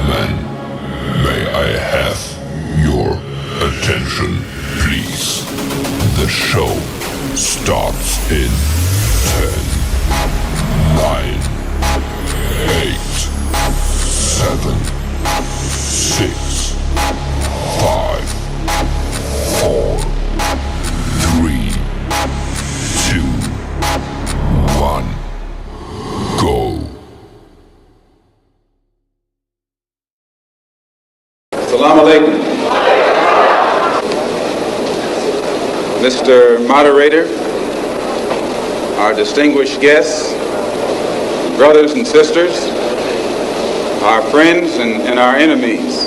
Gentlemen, may I have your attention, please? The show starts in 10, 9, 8, 7, 6, 5, 4, 3, 2, 1, go. Salaam Alaikum. Mr. Moderator, our distinguished guests, brothers and sisters, our friends and our enemies.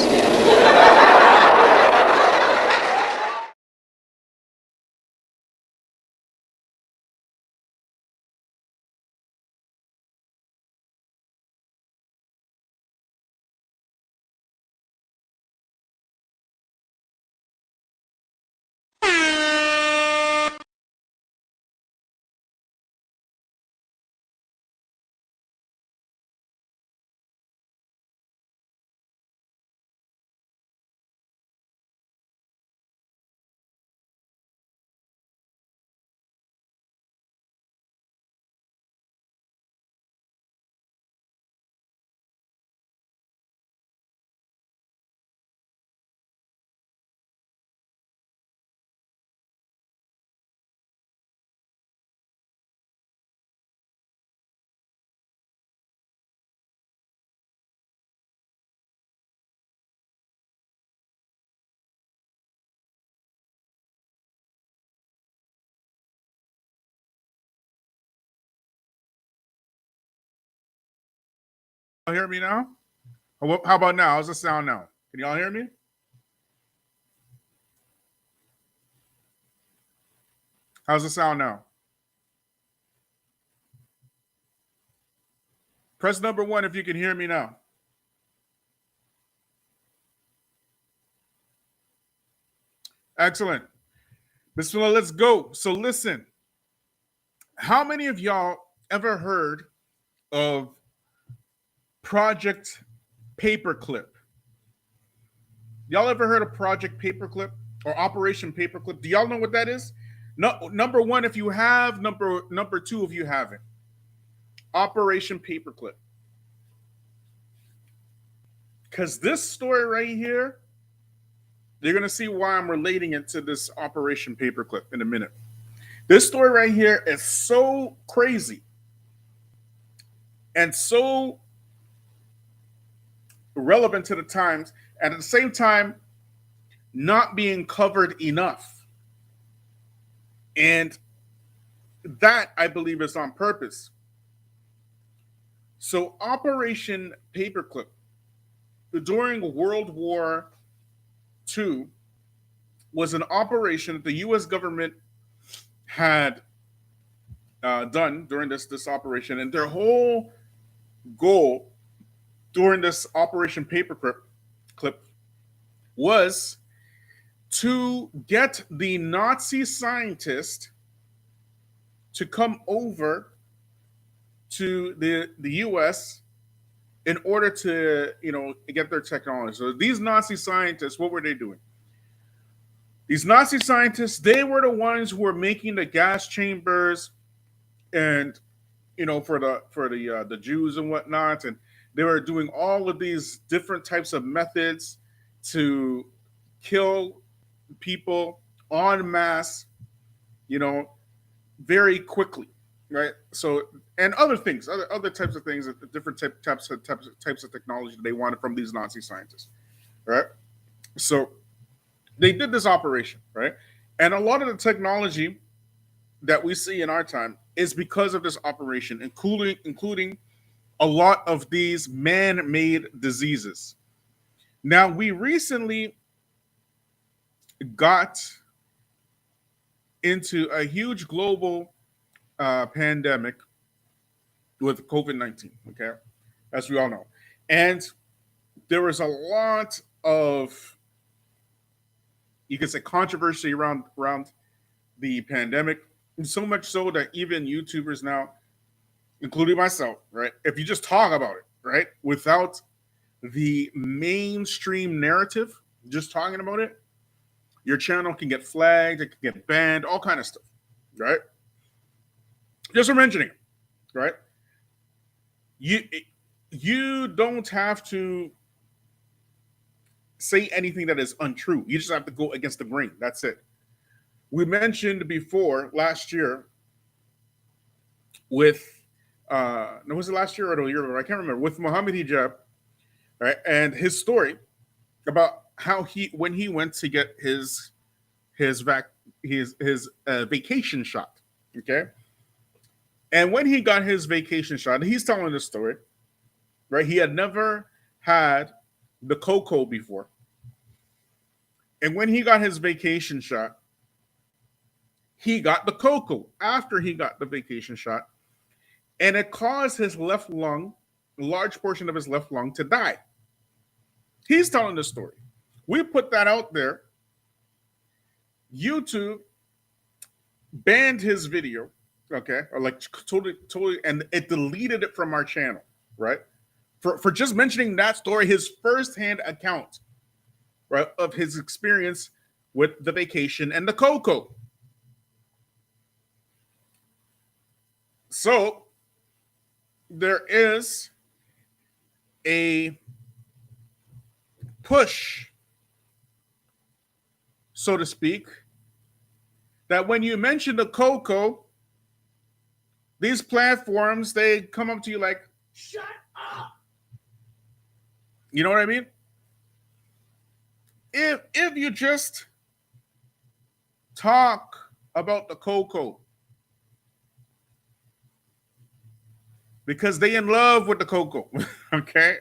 Hear me now? How about now? How's the sound now? Can y'all hear me? How's the sound now? Press number 1 if you can hear me now. Excellent. Bismillah, let's go. So listen, how many of y'all ever heard of Project Paperclip? Y'all ever heard of Project Paperclip or Operation Paperclip? Do y'all know what that is? No, number 1 if you have, number 2 if you haven't. Operation Paperclip. Because this story right here, you're going to see why I'm relating it to this Operation Paperclip in a minute. This story right here is so crazy and so relevant to the times, and at the same time, not being covered enough. And that, I believe, is on purpose. So Operation Paperclip, during World War II, was an operation that the U.S. government had done during this operation. And their whole goal during this Operation Paperclip was to get the Nazi scientist to come over to the U.S. in order to, get their technology. So these Nazi scientists, what were they doing? These Nazi scientists, they were the ones who were making the gas chambers, and for the Jews and whatnot, and they were doing all of these different types of methods to kill people en masse, very quickly, right? So, and other things, other types of things, different types of technology that they wanted from these Nazi scientists, right? So they did this operation, right? And a lot of the technology that we see in our time is because of this operation, including a lot of these man-made diseases. Now, we recently got into a huge global pandemic with COVID-19, okay? As we all know. And there was a lot of, you could say, controversy around the pandemic, and so much so that even YouTubers now, including myself, right, if you just talk about it, right, without the mainstream narrative, just talking about it, your channel can get flagged, it can get banned, all kind of stuff, right? Just for mentioning it, right? You don't have to say anything that is untrue. You just have to go against the grain. That's it. We mentioned before last year with no, was it last year or the year before? I can't remember. With Muhammad Hijab, right, and his story about how when he went to get his vacation shot, okay, and when he got his vacation shot, he's telling the story, right? He had never had the cocoa before, and when he got his vacation shot, he got the cocoa after he got the vacation shot, and it caused his left lung, a large portion of his left lung, to die. He's telling the story. We put that out there. YouTube banned his video, okay, or like totally, and it deleted it from our channel, right? For just mentioning that story, his firsthand account, right, of his experience with the vacation and the cocoa. So there is a push, so to speak, that when you mention the cocoa, these platforms, they come up to you like, shut up. You know what I mean? If you just talk about the cocoa, because they in love with the cocoa, okay?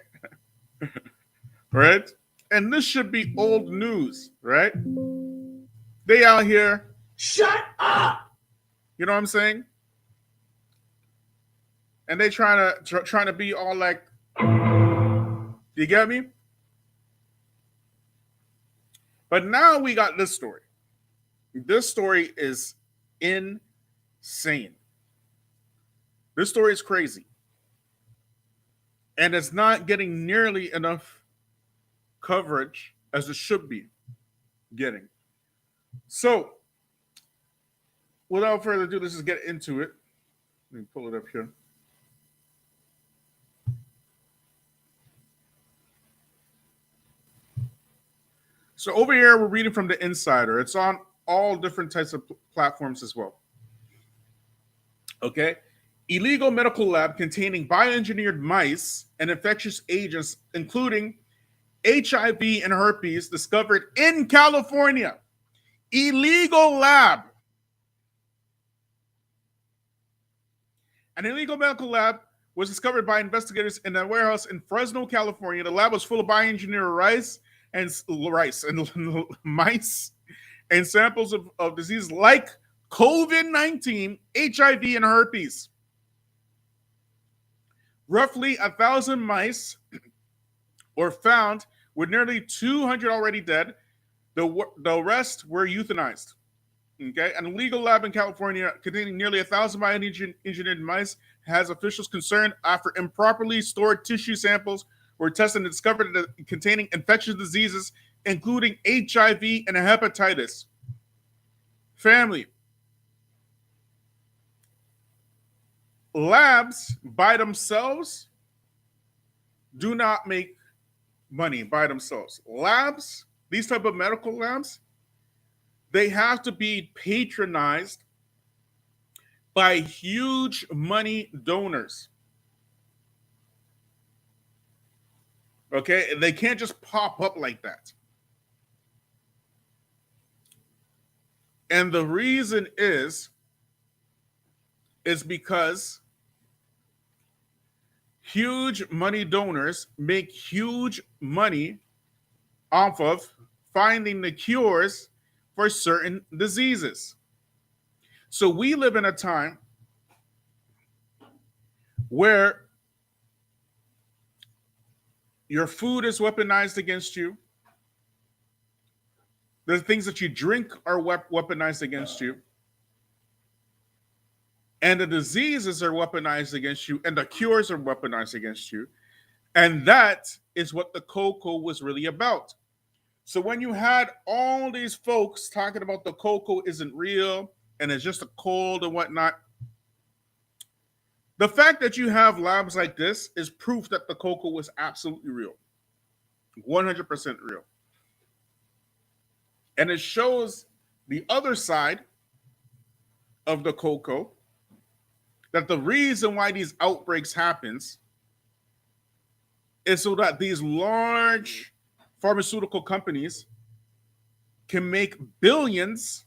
Right? And this should be old news, right? They out here, shut up. You know what I'm saying? And they trying to be all like, you get me? But now we got this story. This story is insane. This story is crazy. And it's not getting nearly enough coverage as it should be getting. So, without further ado, let's just get into it. Let me pull it up here. So over here, we're reading from the Insider. It's on all different types of platforms as well. Okay. Illegal medical lab containing bioengineered mice and infectious agents, including HIV and herpes, discovered in California. Illegal lab. An illegal medical lab was discovered by investigators in a warehouse in Fresno, California. The lab was full of bioengineered rice and mice and samples of diseases like COVID-19, HIV, and herpes. Roughly 1,000 mice were found, with nearly 200 already dead. The rest were euthanized. Okay, an illegal lab in California containing nearly 1,000 bioengineered mice has officials concerned after improperly stored tissue samples were tested and discovered containing infectious diseases, including HIV and hepatitis. Family. Labs by themselves do not make money by themselves. Labs, these type of medical labs, they have to be patronized by huge money donors. Okay? They can't just pop up like that. And the reason is because huge money donors make huge money off of finding the cures for certain diseases. So we live in a time where your food is weaponized against you. The things that you drink are weaponized against you. And the diseases are weaponized against you, and the cures are weaponized against you. And that is what the cocoa was really about. So when you had all these folks talking about the cocoa isn't real and it's just a cold and whatnot, the fact that you have labs like this is proof that the cocoa was absolutely real, 100% real. And it shows the other side of the cocoa, that the reason why these outbreaks happens is so that these large pharmaceutical companies can make billions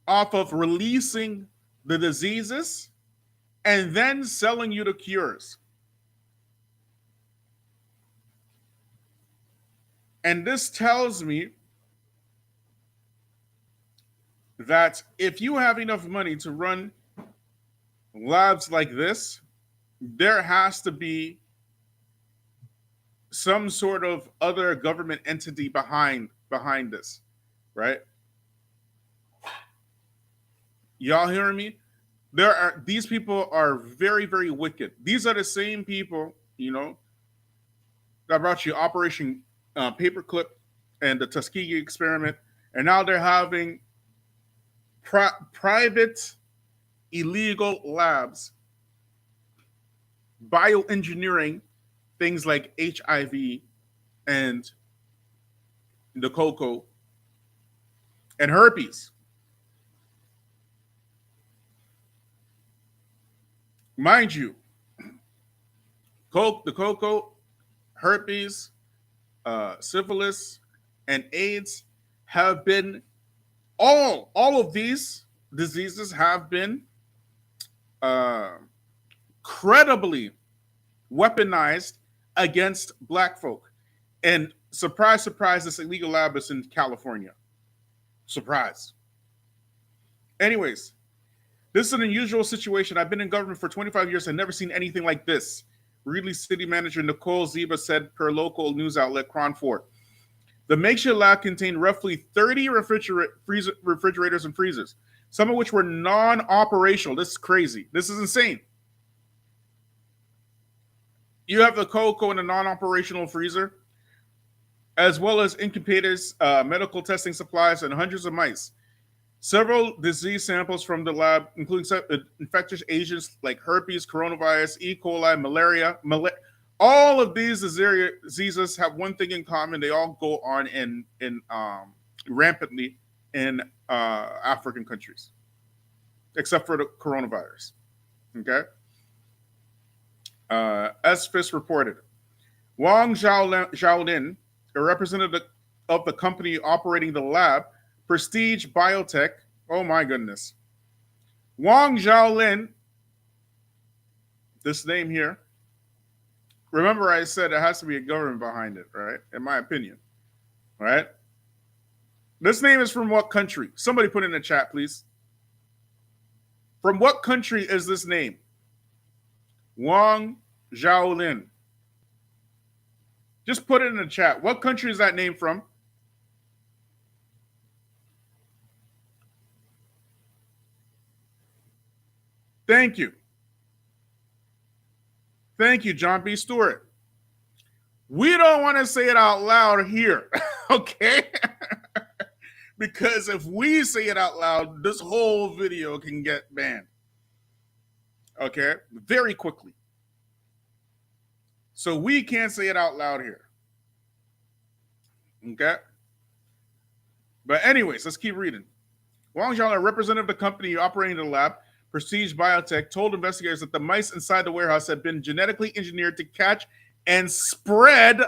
off of releasing the diseases and then selling you the cures. And this tells me that if you have enough money to run labs like this, there has to be some sort of other government entity behind this, right? Y'all hearing me? These people are very, very wicked. These are the same people, that brought you Operation Paperclip and the Tuskegee experiment, and now they're having private illegal labs bioengineering things like HIV and the cocoa and herpes. Mind you, the cocoa, herpes, syphilis, and AIDS have been all of these diseases have been credibly weaponized against black folk. And surprise, surprise, this illegal lab is in California. Surprise. Anyways, this is an unusual situation. I've been in government for 25 years and never seen anything like this. Greeley City Manager Nicole Ziba said per local news outlet Cron 4. The makeshift lab contained roughly 30 refrigerators and freezers, some of which were non-operational. This is crazy. This is insane. You have the cocoa in a non-operational freezer, as well as incubators, medical testing supplies, and hundreds of mice. Several disease samples from the lab, including infectious agents like herpes, coronavirus, E. coli, malaria. All of these diseases have one thing in common: they all go on in rampantly in African countries, except for the coronavirus. Okay. SFIS reported, Wang Xiaolin, a representative of the company operating the lab, Prestige Biotech. Oh my goodness. Wang Xiaolin, this name here. Remember I said there has to be a government behind it, right? In my opinion, right? This name is from what country? Somebody put in the chat, please. From what country is this name? Wang Xiaolin. Just put it in the chat. What country is that name from? Thank you. Thank you, John B. Stewart. We don't want to say it out loud here, okay? Because if we say it out loud, this whole video can get banned. Okay? Very quickly. So we can't say it out loud here. Okay? But anyways, let's keep reading. Wang Zhao, a representative of the company operating the lab, Prestige Biotech, told investigators that the mice inside the warehouse had been genetically engineered to catch and spread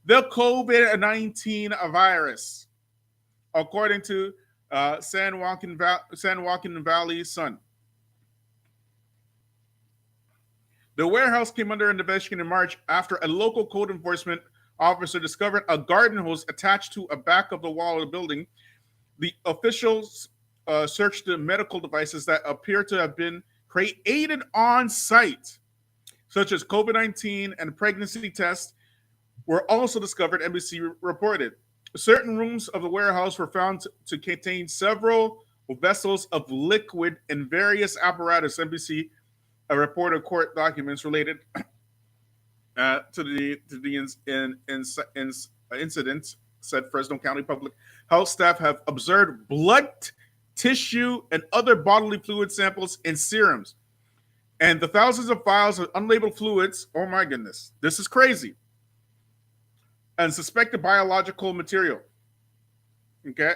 the COVID-19 virus, according to San Joaquin Valley Sun. The warehouse came under investigation in March after a local code enforcement officer discovered a garden hose attached to a back of the wall of the building. The officials searched the medical devices that appear to have been created on site, such as COVID-19 and pregnancy tests, were also discovered, NBC reported. Certain rooms of the warehouse were found to contain several vessels of liquid and various apparatus, NBC reported court documents related to the incident, said Fresno County Public Health staff have observed blood, tissue, and other bodily fluid samples in serums, and the thousands of vials of unlabeled fluids. Oh my goodness, this is crazy! And suspected biological material. Okay,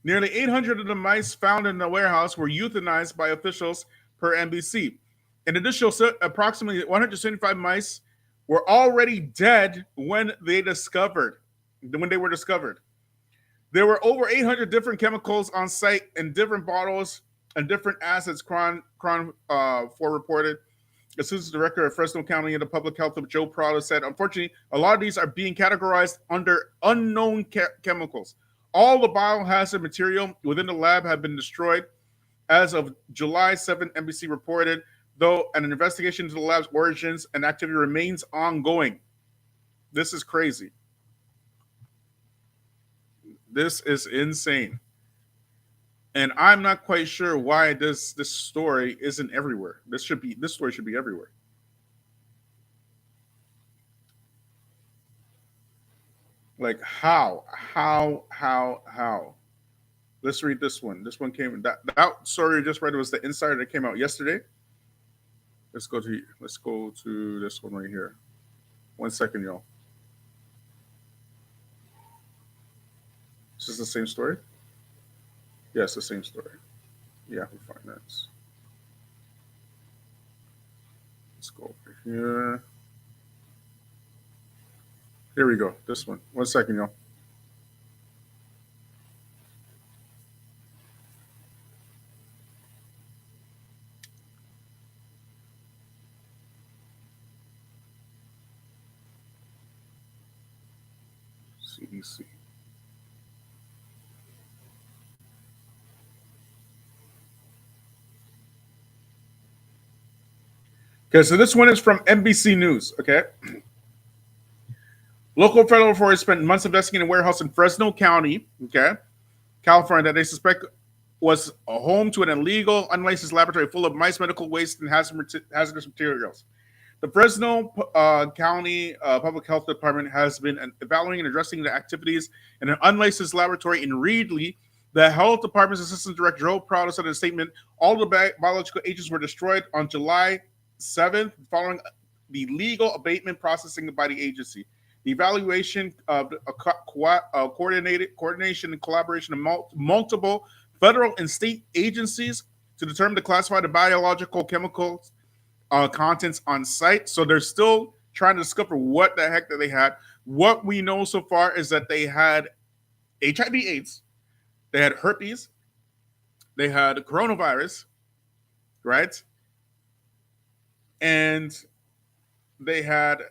nearly 800 of the mice found in the warehouse were euthanized by officials, per NBC. In addition, approximately 175 mice were already dead when they were discovered. There were over 800 different chemicals on site in different bottles and different acids. Cron 4 reported. Assistant Director of Fresno County and the Public Health of Joe Prado said, unfortunately, a lot of these are being categorized under unknown chemicals. All the biohazard material within the lab have been destroyed. As of July 7th, NBC reported, though an investigation into the lab's origins and activity remains ongoing. This is crazy. This is insane. And I'm not quite sure why this story isn't everywhere. This story should be everywhere. Like how? Let's read this one. This one came that story I just read was the Insider that came out yesterday. Let's go to this one right here. 1 second, y'all. Is this the same story? Yes, the same story. Yahoo Finance. Let's go over here. Here we go. This one. 1 second, y'all. CDC. Okay, so this one is from NBC News, okay? Local federal authorities spent months investigating a warehouse in Fresno County, okay, California, that they suspect was a home to an illegal, unlicensed laboratory full of mice, medical waste, and hazardous materials. The Fresno County Public Health Department has been evaluating and addressing the activities in an unlicensed laboratory in Reedley. The Health Department's Assistant Director Joe Prado said in a statement, all the biological agents were destroyed on July 7th following the legal abatement processing by the agency. The evaluation of coordination and collaboration of multiple federal and state agencies to determine to classify the biological chemicals contents on site. So they're still trying to discover what the heck that they had. What we know so far is that they had HIV/AIDS, they had herpes, they had coronavirus, right? And they had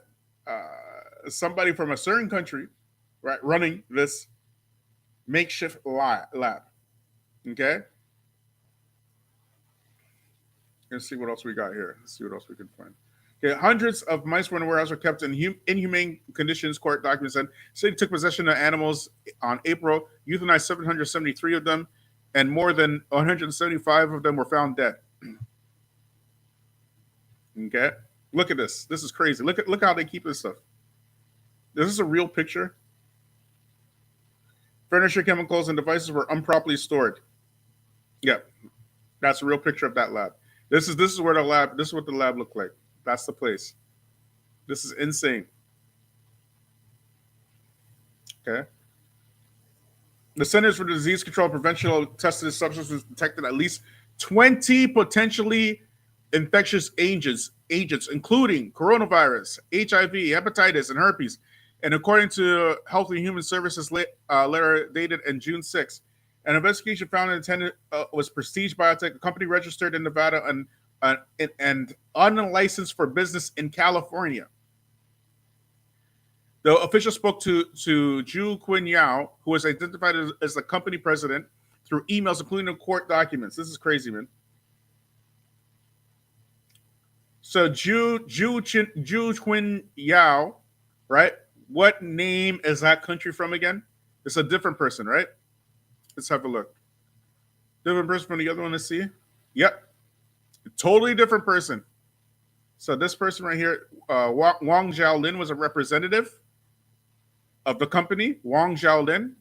somebody from a certain country, right, running this makeshift lab. Okay. Let's see what else we got here. Let's see what else we can find. Okay, hundreds of mice were in the warehouse were kept in inhumane conditions. Court documents said city took possession of animals on April, euthanized 773 of them, and more than 175 of them were found dead. Okay, look at this. This is crazy. Look how they keep this stuff. This is a real picture. Furniture, chemicals, and devices were improperly stored. Yeah, that's a real picture of that lab. This is where the lab. This is what the lab looked like. That's the place. This is insane. Okay. The Centers for Disease Control and Prevention tested this substance was detected at least 20 potentially infectious agents, including coronavirus, HIV, hepatitis, and herpes. And according to Health and Human Services letter dated on June 6th, an investigation found intended was Prestige Biotech, a company registered in Nevada and unlicensed for business in California. The official spoke to Zhu Qin Yao, who was identified as the company president, through emails, including the court documents. This is crazy, man. So Zhu Qin Yao, right? What name is that country from again? It's a different person, right? Let's have a look. Different person from the other one. Let's see. Yep. A totally different person. So this person right here, Wang Xiaolin, was a representative of the company, Wang Xiaolin,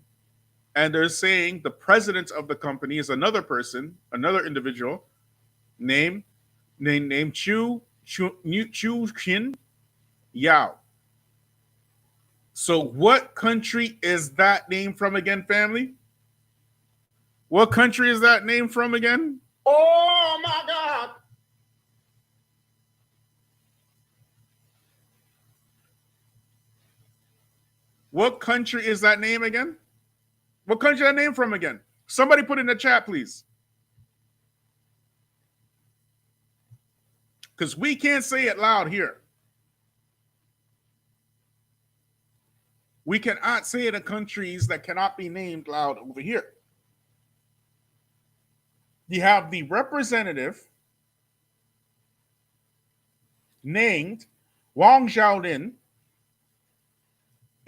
and they're saying the president of the company is another person, another individual named Chu Qin Yao. So what country is that name from again, family? What country is that name from again? Oh my God. What country is that name again? What country is that name from again? Somebody put in the chat, please. Because we can't say it loud here. We cannot say it in countries that cannot be named loud over here. You have the representative named Wang Xiaolin,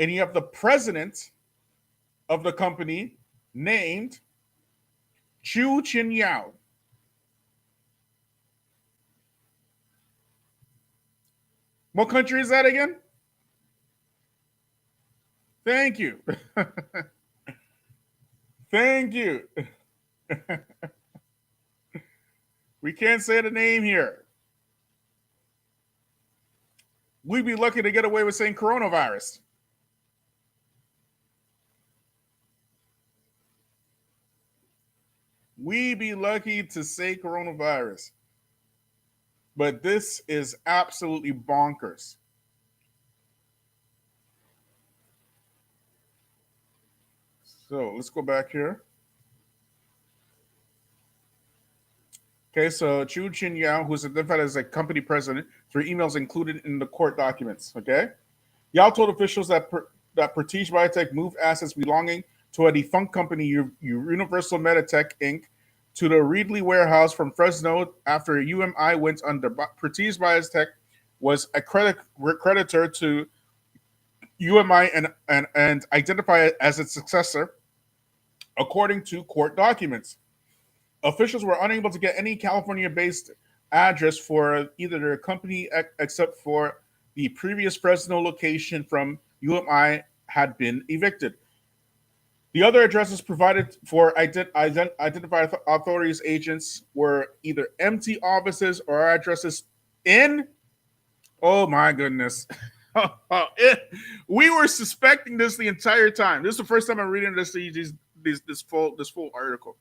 and you have the president of the company named Chu Qin Yao. What country is that again? Thank you. Thank you. We can't say the name here. We'd be lucky to get away with saying coronavirus. We'd be lucky to say coronavirus. But this is absolutely bonkers. So let's go back here. Okay, so Chu Qin Yao, who's identified as a company president, through emails included in the court documents. Okay, Yao told officials that Feachaz Biotech moved assets belonging to a defunct company, Universal Meditech Inc., to the Reedley warehouse from Fresno after UMI went under. Feachaz Biotech was a creditor to UMI and identified as its successor, according to court documents. Officials were unable to get any California-based address for either their company except for the previous Fresno location from UMI had been evicted. The other addresses provided for identified authorities agents were either empty offices or addresses in, oh my goodness. We were suspecting this the entire time. This is the first time I'm reading this full article.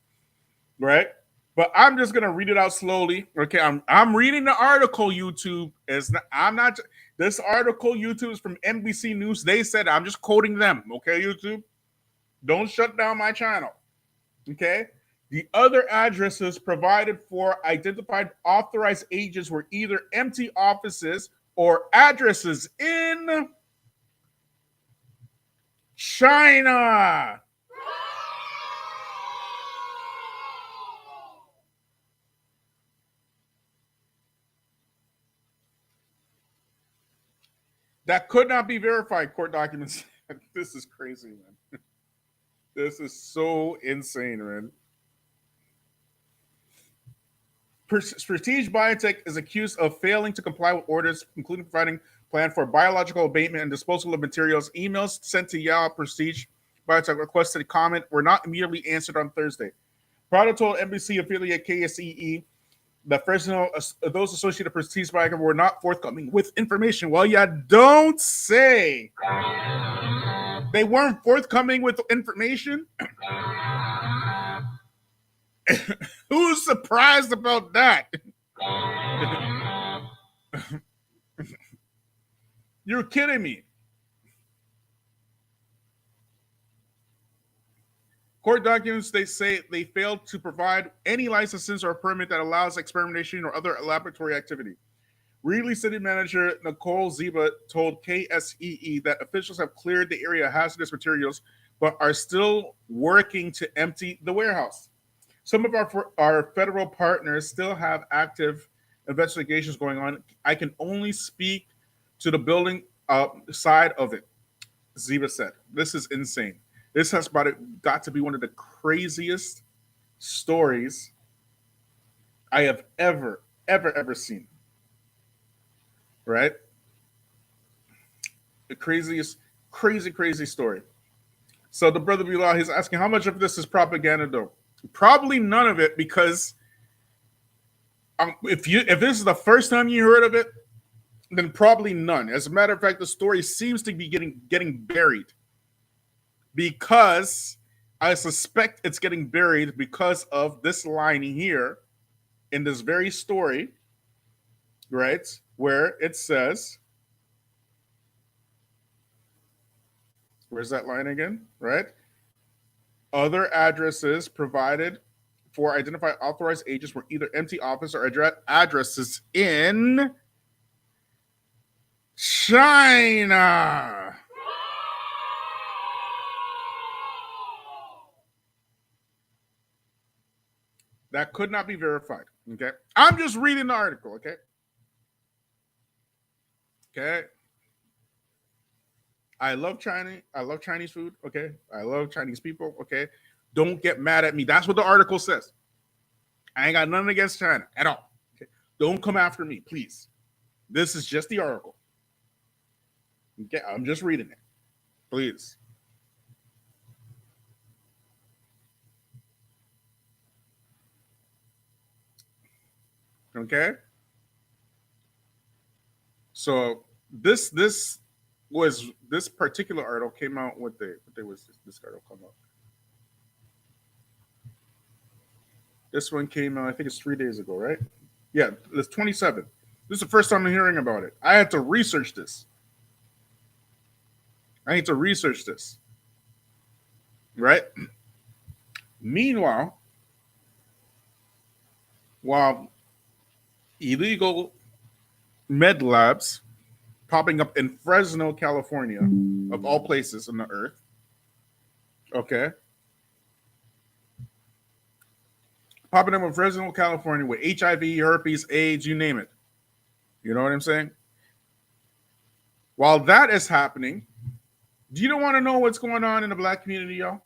Right? But I'm just gonna read it out slowly. Okay, I'm reading the article. YouTube is not, I'm not. This article YouTube is from NBC News. They said I'm just quoting them. Okay, YouTube, don't shut down my channel. Okay, the other addresses provided for identified authorized agents were either empty offices or addresses in China. That could not be verified, court documents. This is crazy, man. This is so insane, man. Feachaz Biotech is accused of failing to comply with orders, including providing plan for biological abatement and disposal of materials. Emails sent to Yao Feachaz Biotech requested comment were not immediately answered on Thursday. Prado told NBC affiliate KSEE that those associated with Feachaz Biotech were not forthcoming with information. Well, you don't say. They weren't forthcoming with information. Who's surprised about that? You're kidding me. Court documents, they say they failed to provide any licenses or permit that allows experimentation or other laboratory activity. Reedley City Manager Nicole Ziba told KSEE that officials have cleared the area of hazardous materials, but are still working to empty the warehouse. Some of our federal partners still have active investigations going on. I can only speak to the building side of it, Ziba said. This is insane. This has got to be one of the craziest stories I have ever seen. right? The craziest, crazy story. So the brother Bilal, he's asking how much of this is propaganda, though. Probably none of it, because if this is the first time you heard of it, then probably none. As a matter of fact, the story seems to be getting buried, because I suspect it's getting buried because of this line here in this very story, right? Where it says, where's that line again? Right? Other addresses provided for identified authorized agents were either empty office or addresses in China. That could not be verified. Okay. I'm just reading the article. Okay. Okay. I love China. I love Chinese food. Okay. I love Chinese people. Okay. Don't get mad at me. That's what the article says. I ain't got nothing against China at all. Okay. Don't come after me, please. This is just the article. Okay. I'm just reading it. Please. Okay. So this particular article came out what day was this article come out? This one came out, I think it's 3 days ago, right? Yeah, it's 27th. This is the first time I'm hearing about it. I had to research this. Right? Meanwhile, while illegal med labs popping up in Fresno, California, of all places on the earth, okay? Popping up in Fresno, California with HIV, herpes, AIDS, you name it. You know what I'm saying? While that is happening, do you don't want to know what's going on in the black community, y'all?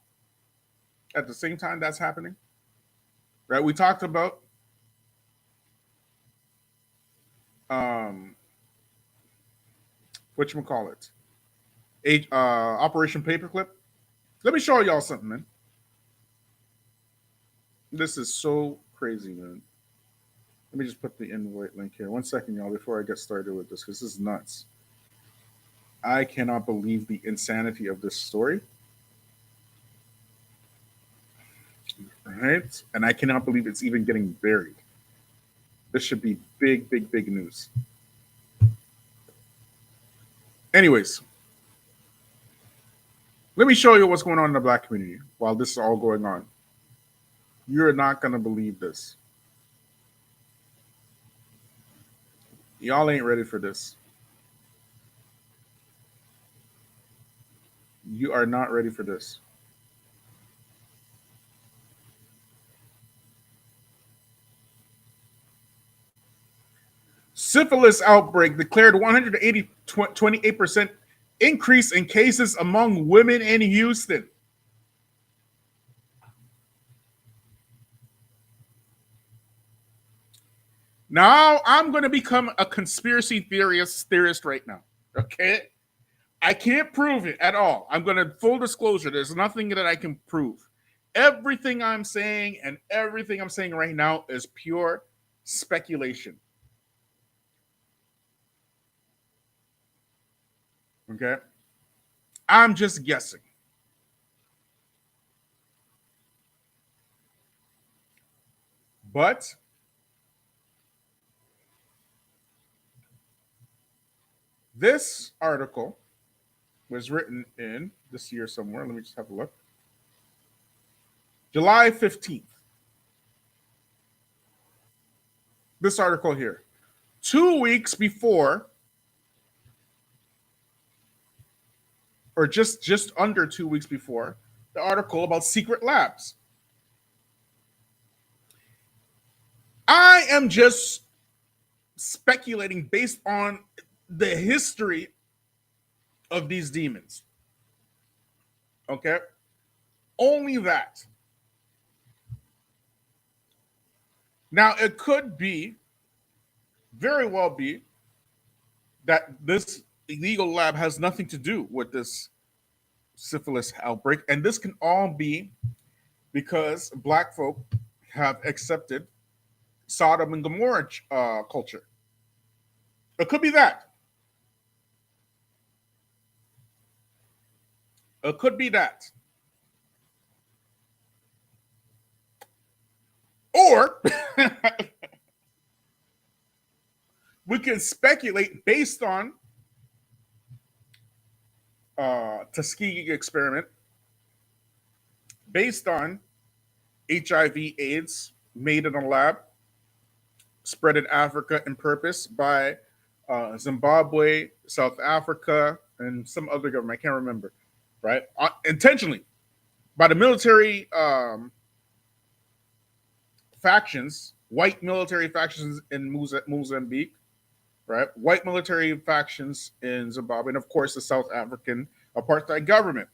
At the same time that's happening, right? We talked about whatchamacallit, Operation Paperclip. Let me show y'all something, man. This is so crazy, man. Let me just put the invite link here. 1 second, y'all, before I get started with this, because this is nuts. I cannot believe the insanity of this story. Right? And I cannot believe it's even getting buried. This should be big news. Anyways, let me show you what's going on in the black community while this is all going on. You're not going to believe this. Y'all ain't ready for this. You are not ready for this. Syphilis outbreak declared 28% increase in cases among women in Houston. Now I'm going to become a conspiracy theorist right now. Okay? I can't prove it at all. I'm going to full disclosure. There's nothing that I can prove. Everything I'm saying and everything I'm saying right now is pure speculation. Okay? I'm just guessing. But this article was written in this year somewhere. Let me just have a look. July 15th. This article here. 2 weeks before, or just under 2 weeks before, the article about secret labs. I am just speculating based on the history of these demons. Okay? Only that. Now, it could be, very well be, that this illegal lab has nothing to do with this syphilis outbreak, and this can all be because black folk have accepted Sodom and Gomorrah culture. It could be that. It could be that. Or we can speculate based on Tuskegee experiment, based on HIV/AIDS made in a lab, spread in Africa in purpose by Zimbabwe, South Africa, and some other government. I can't remember. Right? Intentionally by the military factions, white military factions in Mozambique, right? White military factions in Zimbabwe, and of course the South African apartheid government,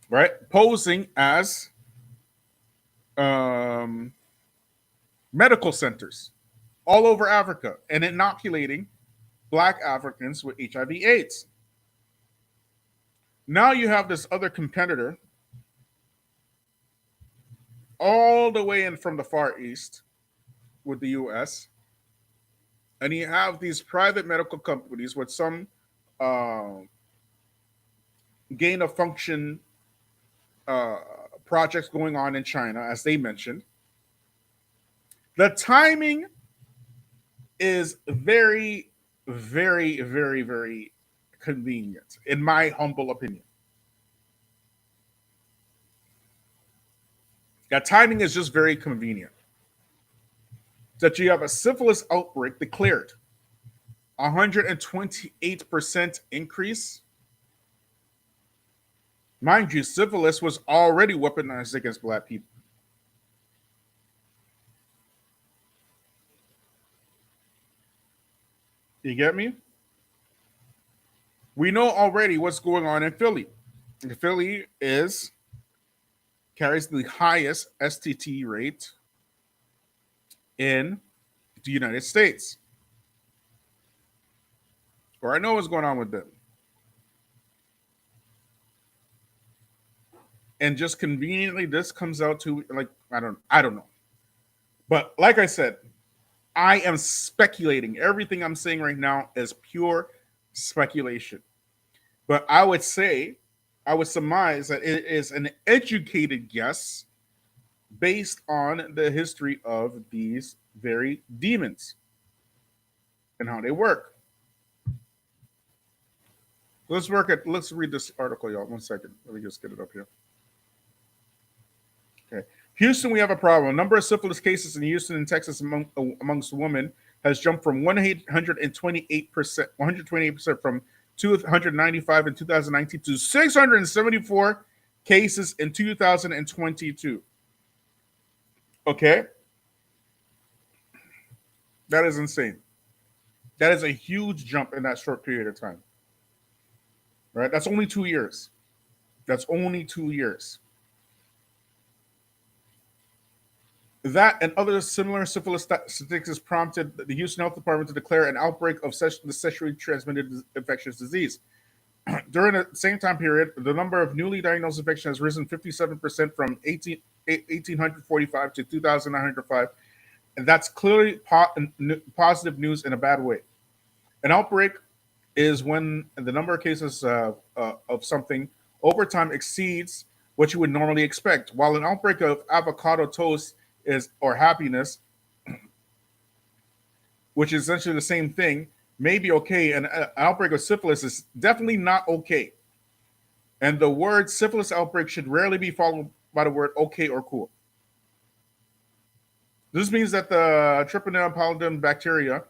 right? Posing as medical centers all over Africa and inoculating black Africans with HIV/AIDS. Now you have this other competitor all the way in from the Far East with the US. And you have these private medical companies with some gain of function projects going on in China, as they mentioned. The timing is very, very, very, very convenient, in my humble opinion. That timing is just very convenient. That you have a syphilis outbreak declared, 128% increase. Mind you, syphilis was already weaponized against black people. You get me? We know already what's going on in Philly. Philly carries the highest STT rate in the United States. Or I know what's going on with them. And just conveniently, this comes out to like I don't know. But like I said, I am speculating. Everything I'm saying right now is pure speculation. But I would surmise that it is an educated guess based on the history of these very demons and how they work. Let's read this article, y'all. 1 second. Let me just get it up here. Okay. Houston, we have a problem. A number of syphilis cases in Houston and Texas amongst women has jumped from 128% from 295 in 2019 to 674 cases in 2022. Okay? That is insane. That is a huge jump in that short period of time. Right? That's only 2 years. That's only 2 years. That and other similar syphilis statistics prompted the Houston Health Department to declare an outbreak of the sexually transmitted infectious disease. During the same time period, the number of newly diagnosed infections has risen 57% from 1,845 to 2,905. And that's clearly positive news in a bad way. An outbreak is when the number of cases of something over time exceeds what you would normally expect. While an outbreak of avocado toast or happiness, which is essentially the same thing, may be okay. An outbreak of syphilis is definitely not okay. And the word syphilis outbreak should rarely be followed by the word okay or cool. This means that the Treponema pallidum bacteria,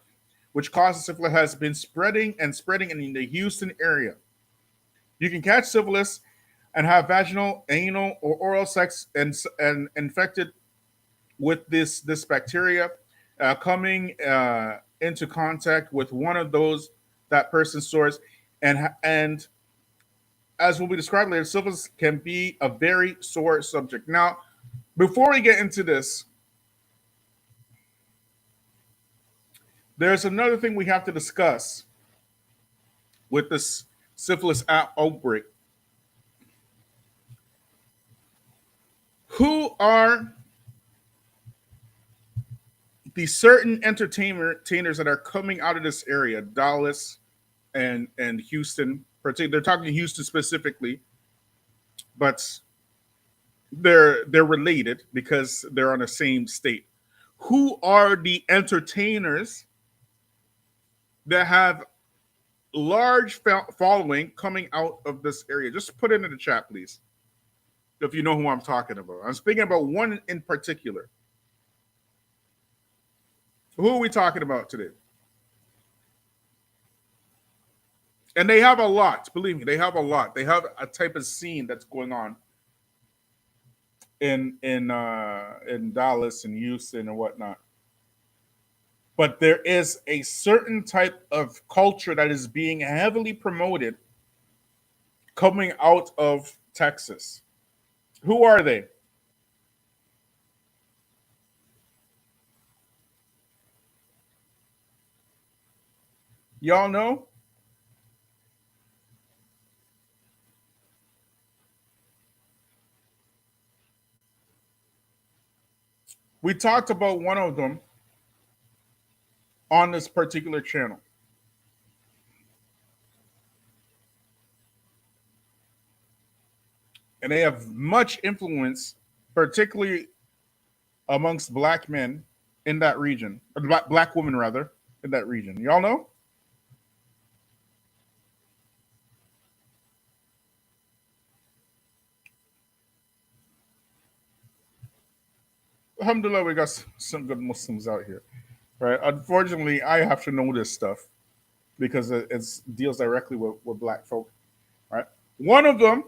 which causes syphilis, has been spreading in the Houston area. You can catch syphilis and have vaginal, anal, or oral sex and infected with this bacteria coming into contact with one of that person's sores, and as will be described later, syphilis can be a very sore subject. Now, before we get into this, There's another thing we have to discuss with this syphilis outbreak. Who are the certain entertainers that are coming out of this area, Dallas and Houston? They're talking Houston specifically, but they're related because they're on the same state. Who are the entertainers that have large following coming out of this area? Just put it in the chat, please, if you know who I'm talking about. I'm speaking about one in particular. Who are we talking about today? And they have a lot. Believe me, they have a lot. They have a type of scene that's going on in Dallas and Houston and whatnot. But there is a certain type of culture that is being heavily promoted coming out of Texas. Who are they? Y'all know? We talked about one of them on this particular channel. And they have much influence, particularly amongst black men in that region, or black women rather, in that region. Y'all know? Alhamdulillah, we got some good Muslims out here, right? Unfortunately, I have to know this stuff because it deals directly with black folk, right? One of them,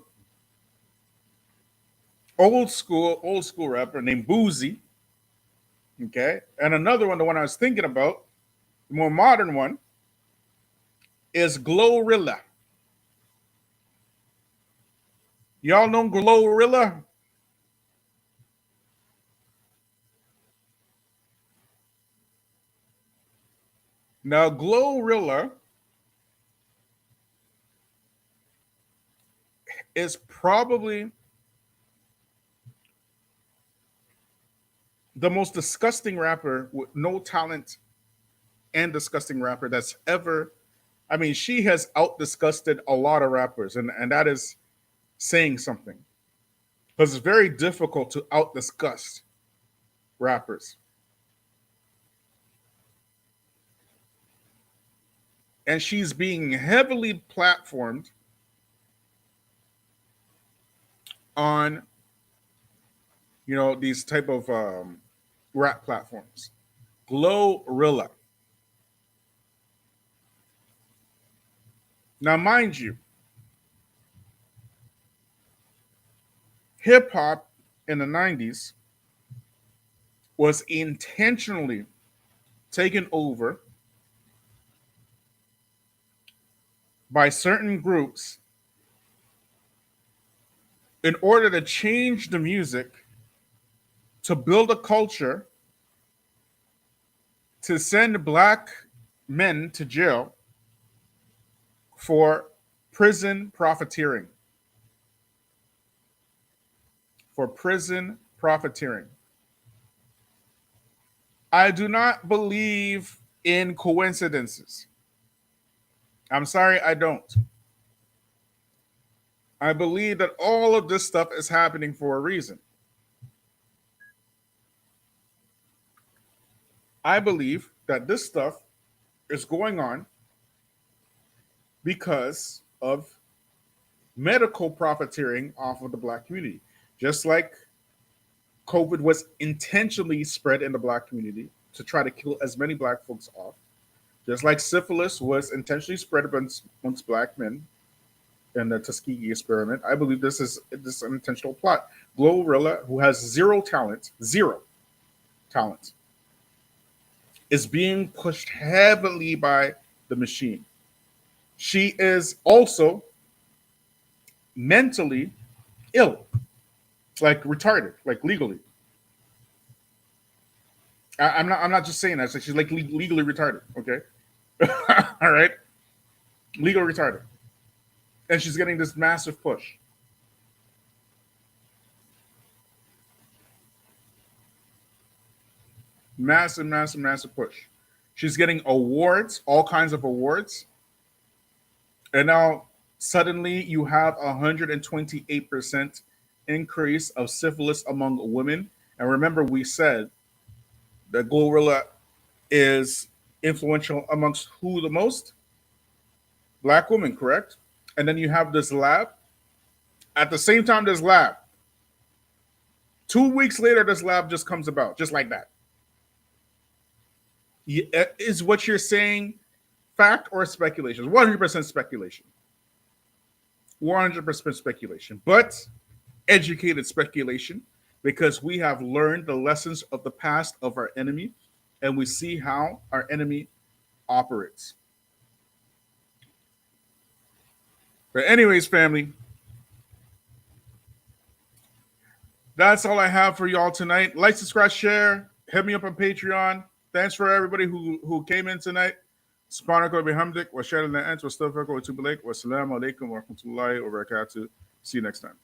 old school rapper named Boozy, okay? And another one, the one I was thinking about, the more modern one, is Glorilla. Y'all know Glorilla? Now, Glorilla is probably the most disgusting rapper with no talent and disgusting rapper that's ever. I mean, she has out disgusted a lot of rappers, and that is saying something because it's very difficult to out disgust rappers. And she's being heavily platformed on, these type of rap platforms. Glorilla. Now, mind you, hip hop in the 90s was intentionally taken over by certain groups in order to change the music, to build a culture, to send black men to jail for prison profiteering. For prison profiteering. I do not believe in coincidences. I'm sorry, I don't. I believe that all of this stuff is happening for a reason. I believe that this stuff is going on because of medical profiteering off of the black community. Just like COVID was intentionally spread in the black community to try to kill as many black folks off. Just like syphilis was intentionally spread amongst black men in the Tuskegee experiment. I believe this is an intentional plot. Glorilla, who has zero talent, is being pushed heavily by the machine. She is also mentally ill, like retarded, like legally. I'm not just saying that. So she's like legally retarded. Okay, all right, legally retarded, and she's getting this massive push. Massive, massive, massive push. She's getting awards, all kinds of awards. And now suddenly you have 128% increase of syphilis among women. And remember, we said that gorilla is influential amongst who the most? Black women, correct? And then you have this lab. At the same time, this lab, 2 weeks later, this lab just comes about, just like that. Is what you're saying fact or speculation? 100% speculation. 100% speculation, but educated speculation because we have learned the lessons of the past of our enemy and we see how our enemy operates. But, anyways, family, that's all I have for y'all tonight. Like, subscribe, share, hit me up on Patreon. Thanks for everybody who came in tonight. Subhanaka bihamdik wa shayla ant wa astaghfiruka wa atubu ilaik wa assalamu alaikum wa rahmatullahi wa barakatuh. See you next time.